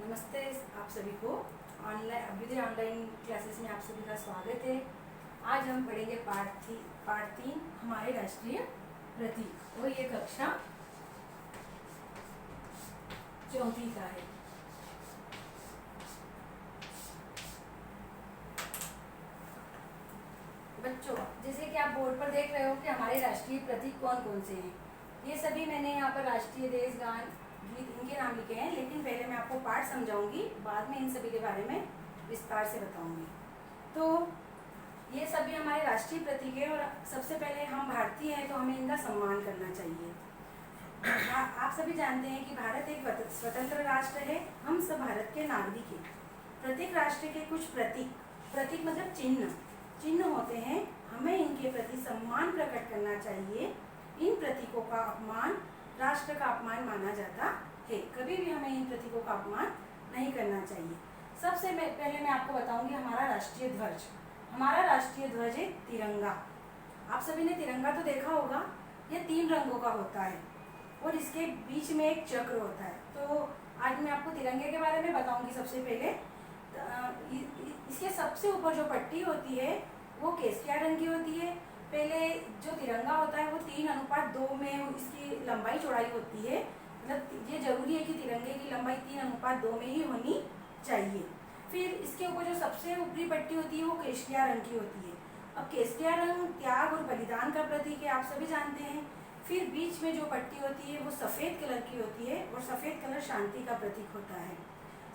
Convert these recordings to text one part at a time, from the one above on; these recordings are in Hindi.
नमस्ते आप सभी को। अभ्युदय ऑनलाइन क्लासेस में आप सभी का स्वागत है। आज हम पढ़ेंगे पार्ट तीन हमारे राष्ट्रीय प्रतीक और ये कक्षा चौथी का है। बच्चों, जैसे कि आप बोर्ड पर देख रहे हो कि हमारे राष्ट्रीय प्रतीक कौन कौन से हैं। ये सभी मैंने यहाँ पर राष्ट्रीय देश गान गीत इनके नाम लिखे हैं, लेकिन पहले मैं आपको पाठ समझाऊंगी, बाद में इन सभी के बारे में विस्तार से बताऊंगी। तो ये सभी हमारे राष्ट्रीय प्रतीक है और सबसे पहले हम भारतीय हैं तो हमें इनका सम्मान करना चाहिए। आप सभी जानते हैं कि भारत एक स्वतंत्र राष्ट्र है। हम सब भारत के नागरिक हैं। प्रत्येक राष्ट्र के कुछ प्रतीक मतलब चिन्ह होते हैं। हमें इनके प्रति सम्मान प्रकट करना चाहिए। इन प्रतीकों का अपमान राष्ट्र का अपमान माना जाता है। कभी भी हमें इन प्रतीकों का अपमान नहीं करना चाहिए। सबसे पहले मैं आपको बताऊंगी हमारा राष्ट्रीय ध्वज। हमारा राष्ट्रीय ध्वज है तिरंगा। आप सभी ने तिरंगा तो देखा होगा। ये 3 रंगों का होता है और इसके बीच में एक चक्र होता है। तो आज मैं आपको तिरंगे के बारे में बताऊंगी। सबसे पहले इसके सबसे ऊपर जो पट्टी होती है वो केसरिया रंग की होती है। पहले जो तिरंगा होता है वो 3:2 में इसकी लंबाई चौड़ाई होती है। मतलब ये जरूरी है कि तिरंगे की लंबाई 3:2 में ही होनी चाहिए। फिर इसके ऊपर जो सबसे ऊपरी पट्टी होती है वो केसरिया रंग की होती है। अब केसरिया रंग त्याग और बलिदान का प्रतीक है, आप सभी जानते हैं। फिर बीच में जो पट्टी होती है वो सफ़ेद कलर की होती है और सफ़ेद कलर शांति का प्रतीक होता है।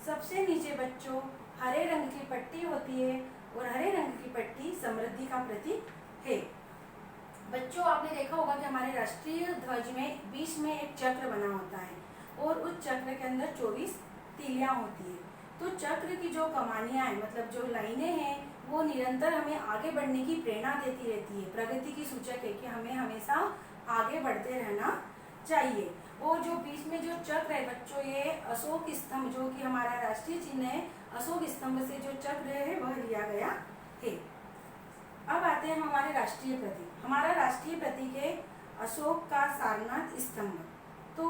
सबसे नीचे बच्चों हरे रंग की पट्टी होती है और हरे रंग की पट्टी समृद्धि का प्रतीक है। बच्चों, आपने देखा होगा कि हमारे राष्ट्रीय ध्वज में बीच में एक चक्र बना होता है और उस चक्र के अंदर 24 तीलियां होती है। तो चक्र की जो कमानियां हैं, मतलब जो लाइनें हैं, वो निरंतर हमें आगे बढ़ने की प्रेरणा देती रहती है। प्रगति की सूचक है कि हमें हमेशा आगे बढ़ते रहना चाहिए। और जो बीच में जो चक्र है बच्चों, ये अशोक स्तंभ जो कि हमारा राष्ट्रीय चिन्ह है, अशोक स्तंभ से जो चक्र है वह लिया गया है। अब आते हैं हमारे राष्ट्रीय प्रतीक। हमारा राष्ट्रीय प्रतीक है अशोक का सारनाथ स्तंभ। तो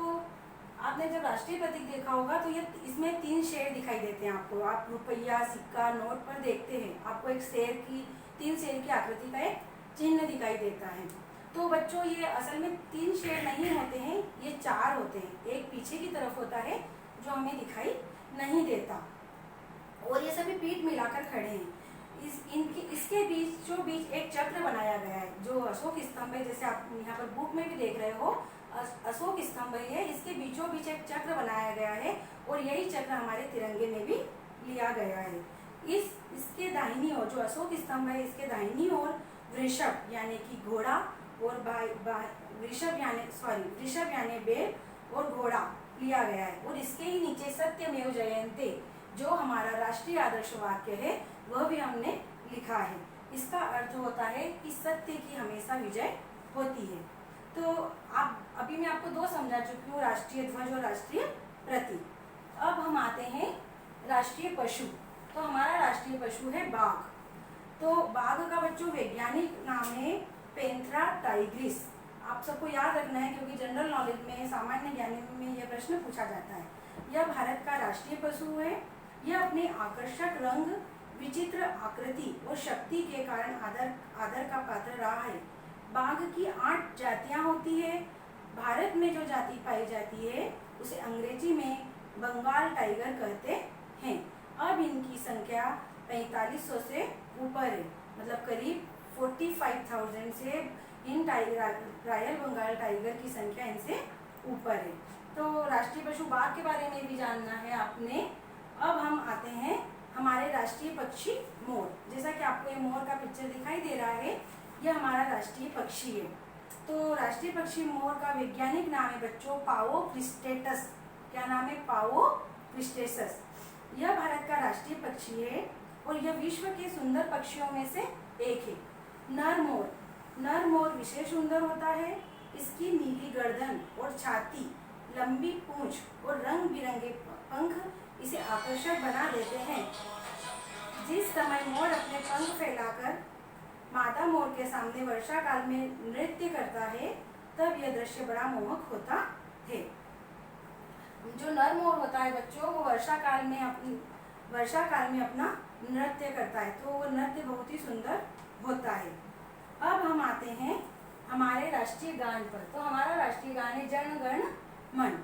आपने जब राष्ट्रीय प्रतीक देखा होगा तो ये इसमें 3 शेर दिखाई देते हैं आपको। आप रुपया सिक्का नोट पर देखते हैं, आपको एक 3 शेर की आकृति का एक चिन्ह दिखाई देता है। तो बच्चों, ये असल में 3 शेर नहीं होते हैं, ये 4 होते हैं। एक पीछे की तरफ होता है जो हमें दिखाई नहीं देता और ये सभी पीठ मिलाकर खड़े हैं। इसके बीच एक चक्र बनाया गया है जो अशोक स्तंभ है। जैसे आप यहाँ पर बुक में भी देख रहे हो, अशोक स्तंभ है। इसके बीचों बीच एक चक्र बनाया गया है और यही चक्र हमारे तिरंगे में भी लिया गया है। इसके दाहिनी ओर जो अशोक स्तंभ है, इसके दाहिनी ओर वृषभ यानी कि घोड़ा और वृषभ यानी बैल और घोड़ा लिया गया है। और इसके ही नीचे सत्यमेव जयते जो हमारा राष्ट्रीय आदर्श वाक्य है वह भी हमने लिखा है। इसका अर्थ होता है कि सत्य की हमेशा विजय होती है। तो अभी मैं आपको 2 समझा चुकी हूँ, राष्ट्रीय ध्वज और राष्ट्रीय प्रतीक। अब हम आते हैं राष्ट्रीय पशु। तो हमारा राष्ट्रीय पशु है बाघ। तो बाघ का बच्चों वैज्ञानिक नाम है पैंथेरा टाइग्रिस। आप सबको याद रखना है क्योंकि जनरल नॉलेज में, सामान्य ज्ञान में यह प्रश्न पूछा जाता है। यह भारत का राष्ट्रीय पशु है। यह अपने आकर्षक रंग, विचित्र आकृति और शक्ति के कारण आदर का पात्र रहा है। बाघ की 8 जातियां होती है। भारत में जो जाति पाई जाती है उसे अंग्रेजी में बंगाल टाइगर कहते हैं। अब इनकी संख्या 4500 से ऊपर है, मतलब करीब 45,000 से इन रॉयल बंगाल टाइगर की संख्या इनसे ऊपर है। तो राष्ट्रीय पशु बाघ के बारे में भी जानना है आपने। अब हम आते हैं हमारे राष्ट्रीय पक्षी मोर। जैसा कि आपको ये मोर का पिक्चर दिखाई दे रहा है, यह हमारा राष्ट्रीय पक्षी है। तो राष्ट्रीय पक्षी मोर का वैज्ञानिक नाम है बच्चों पाओ क्रिस्टेटस। क्या नाम है? पाओ क्रिस्टेटस। यह भारत का राष्ट्रीय पक्षी है और यह विश्व के सुंदर पक्षियों में से एक है। नर मोर विशेष सुंदर होता है। इसकी नीली गर्दन और छाती, लंबी पूंछ और रंग बिरंगे पंख इसे आकर्षक बना देते हैं। जिस समय मोर अपने पंख फैलाकर मादा मोर के सामने वर्षा काल में नृत्य करता है तब यह दृश्य बड़ा मोहक होता है। जो नर मोर होता है बच्चों, वो वर्षा काल में अपना नृत्य करता है, तो वो नृत्य बहुत ही सुंदर होता है। अब हम आते हैं हमारे राष्ट्रीय गान पर। तो हमारा राष्ट्रीय गान है जन गण मन,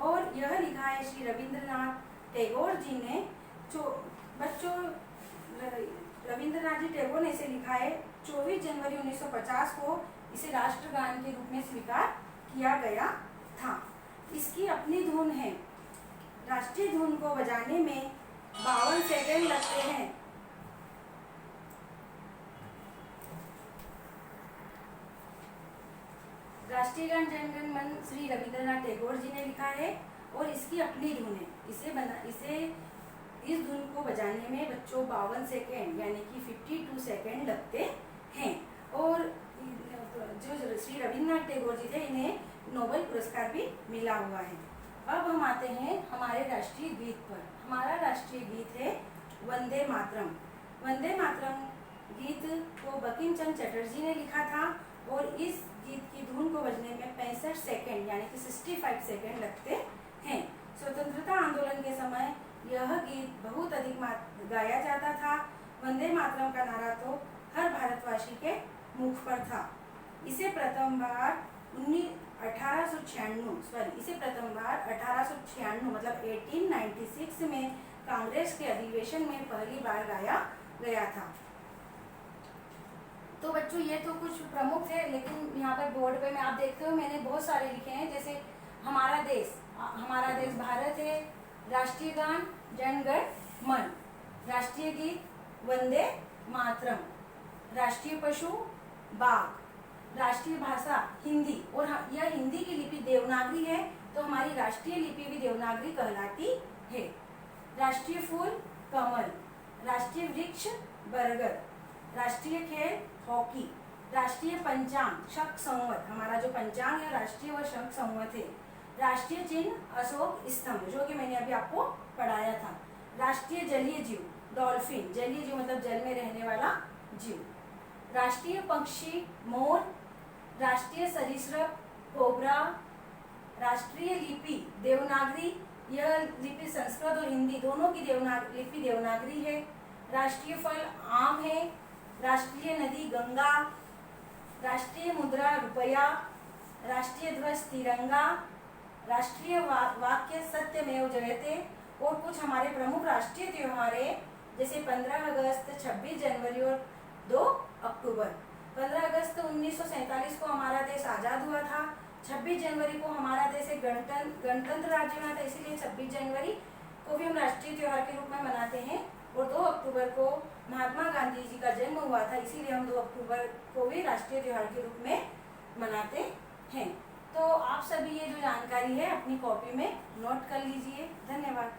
और यह लिखा है श्री रविंद्रनाथ टैगोर जी ने। बच्चों, रविंद्रनाथ जी टैगोर ने इसे लिखा है 24 जनवरी 1950 को। इसे राष्ट्रगान के रूप में स्वीकार किया गया था। इसकी अपनी धुन है। राष्ट्रीय धुन को बजाने में 52 सेकंड लगते हैं। राष्ट्रीय गान जन गण मन श्री रविंद्रनाथ टैगोर जी ने लिखा है, और इसकी अपनी धुन है। इस धुन को बजाने में बच्चों 52 सेकेंड यानी कि 52 सेकेंड लगते हैं। और जो श्री रविंद्रनाथ टैगोर जी थे, इन्हें नोबेल पुरस्कार भी मिला हुआ है। अब हम आते हैं हमारे राष्ट्रीय गीत पर। हमारा राष्ट्रीय गीत है वंदे मातरम। वंदे मातरम गीत को बंकिम चंद्र चटर्जी ने लिखा था, और इस गीत की धुन को बजने में 65 सेकेंड यानी कि 65 सेकेंड लगते हैं। स्वतंत्रता आंदोलन के समय यह गीत बहुत अधिक गाया जाता था। वंदे मातरम का नारा तो हर भारतवासी के मुख पर था। इसे प्रथम बार 1896 मतलब 1896 में कांग्रेस के अधिवेशन में पहली बार गाया गया था। तो बच्चों, ये तो कुछ प्रमुख थे, लेकिन यहाँ पर बोर्ड पे में आप देखते हो मैंने बहुत सारे लिखे हैं। जैसे हमारा देश भारत है, राष्ट्रीय गान जन गण मन, राष्ट्रीय गीत वंदे मातरम, राष्ट्रीय पशु बाघ, राष्ट्रीय भाषा हिंदी, और यह हिंदी की लिपि देवनागरी है, तो हमारी राष्ट्रीय लिपि भी देवनागरी कहलाती है। राष्ट्रीय फूल कमल, राष्ट्रीय वृक्ष बरगद, राष्ट्रीय खेल हॉकी, राष्ट्रीय पंचांग शक संवत, हमारा जो पंचांग है राष्ट्रीय व शक संवत है। राष्ट्रीय चिन्ह अशोक स्तंभ, जो कि मैंने अभी आपको पढ़ाया था। राष्ट्रीय जलीय जीव डॉल्फिन, जलीय जीव मतलब जल में रहने वाला जीव। राष्ट्रीय पक्षी मोर, राष्ट्रीय सरीसृप कोबरा, राष्ट्रीय लिपि देवनागरी, यह लिपि संस्कृत और हिंदी दोनों की लिपि देवनागरी है। राष्ट्रीय फल आम है, राष्ट्रीय नदी गंगा, राष्ट्रीय मुद्रा रुपया, राष्ट्रीय ध्वज तिरंगा, राष्ट्रीय वाक्य सत्यमेव जयते। और कुछ हमारे प्रमुख राष्ट्रीय त्योहार है, जैसे 15 अगस्त, 26 जनवरी और 2 अक्टूबर। 15 अगस्त 1947 को हमारा देश आज़ाद हुआ था। 26 जनवरी को हमारा देश एक गणतंत्र राज्य बना था, इसीलिए 26 जनवरी को भी हम राष्ट्रीय त्योहार के रूप में मनाते हैं। और 2 अक्टूबर को महात्मा गांधी जी का जन्म हुआ था, इसीलिए हम 2 अक्टूबर को भी राष्ट्रीय त्योहार के रूप में मनाते हैं। तो आप सभी ये जो जानकारी है अपनी कॉपी में नोट कर लीजिए। धन्यवाद।